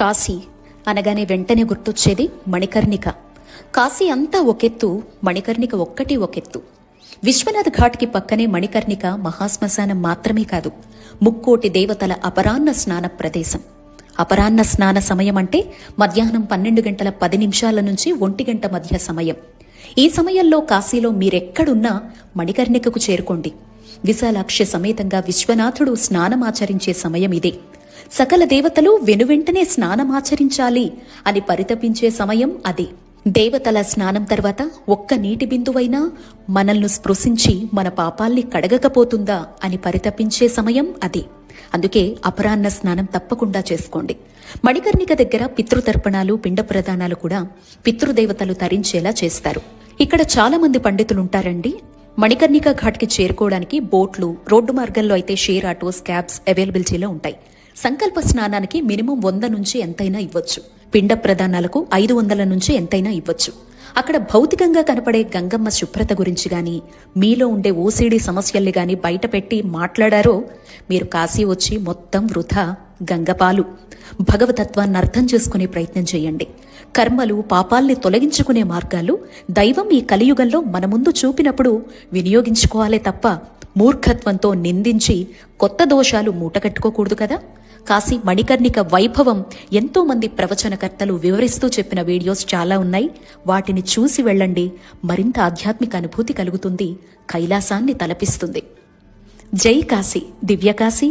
కాశీ అనగానే వెంటనే గుర్తొచ్చేది మణికర్ణిక. కాశీ అంతా ఒకెత్తు, మణికర్ణిక ఒక్కటి ఒకెత్తు. విశ్వనాథ్ ఘాట్కి పక్కనే మణికర్ణిక మహాశ్మశానం మాత్రమే కాదు, ముక్కోటి దేవతల అపరాహ్న స్నాన ప్రదేశం. అపరాహ్న స్నాన సమయం అంటే మధ్యాహ్నం 12:10 నుంచి 1 మధ్య సమయం. ఈ సమయంలో కాశీలో మీరెక్కడున్నా మణికర్ణికకు చేరుకోండి. విశాలాక్షి సమేతంగా విశ్వనాథుడు స్నానమాచరించే సమయం ఇదే. సకల దేవతలు వెనువెంటనే స్నానమాచరించాలి అని పరితపించే సమయం అదే. దేవతల స్నానం తర్వాత ఒక్క నీటి బిందువైనా మనల్ని స్పృశించి మన పాపాల్ని కడగకపోతుందా అని పరితపించే సమయం అదే. అందుకే అపరాహ్న స్నానం తప్పకుండా చేసుకోండి. మణికర్ణిక దగ్గర పితృతర్పణాలు, పిండ ప్రదానాలు కూడా పితృదేవతలు తరించేలా చేస్తారు. ఇక్కడ చాలా మంది పండితులుంటారండి. మణికర్ణిక ఘాట్కి చేరుకోవడానికి బోట్లు, రోడ్డు మార్గంలో అయితే షేర్ ఆటోస్, క్యాబ్స్ అవైలబిలిటీలో ఉంటాయి. సంకల్ప స్నానానికి మినిమం 100 నుంచి ఎంతైనా ఇవ్వచ్చు. పిండ ప్రదానాలకు 500 నుంచి ఎంతైనా ఇవ్వచ్చు. అక్కడ భౌతికంగా కనపడే గంగమ్మ శుభ్రత గురించి గాని, మీలో ఉండే ఓసీడీ సమస్యల్ని గాని బయట పెట్టి మాట్లాడారో మీరు కాశీ వచ్చి మొత్తం వృధా. గంగపాలు. భగవతత్వాన్ని అర్థం చేసుకునే ప్రయత్నం చేయండి. కర్మలు, పాపాల్ని తొలగించుకునే మార్గాలు దైవం ఈ కలియుగంలో మన ముందు చూపినప్పుడు వినియోగించుకోవాలే తప్ప మూర్ఖత్వంతో నిందించి కొత్త దోషాలు మూటగట్టుకోకూడదు కదా. కాశీ మణికర్ణిక వైభవం ఎంతో మంది ప్రవచనకర్తలు వివరిస్తూ చెప్పిన వీడియోస్ చాలా ఉన్నాయి. వాటిని చూసి వెళ్ళండి. మరింత ఆధ్యాత్మిక అనుభూతి కలుగుతుంది. కైలాసాన్ని తలపిస్తుంది. జై కాశీ, దివ్య కాశీ.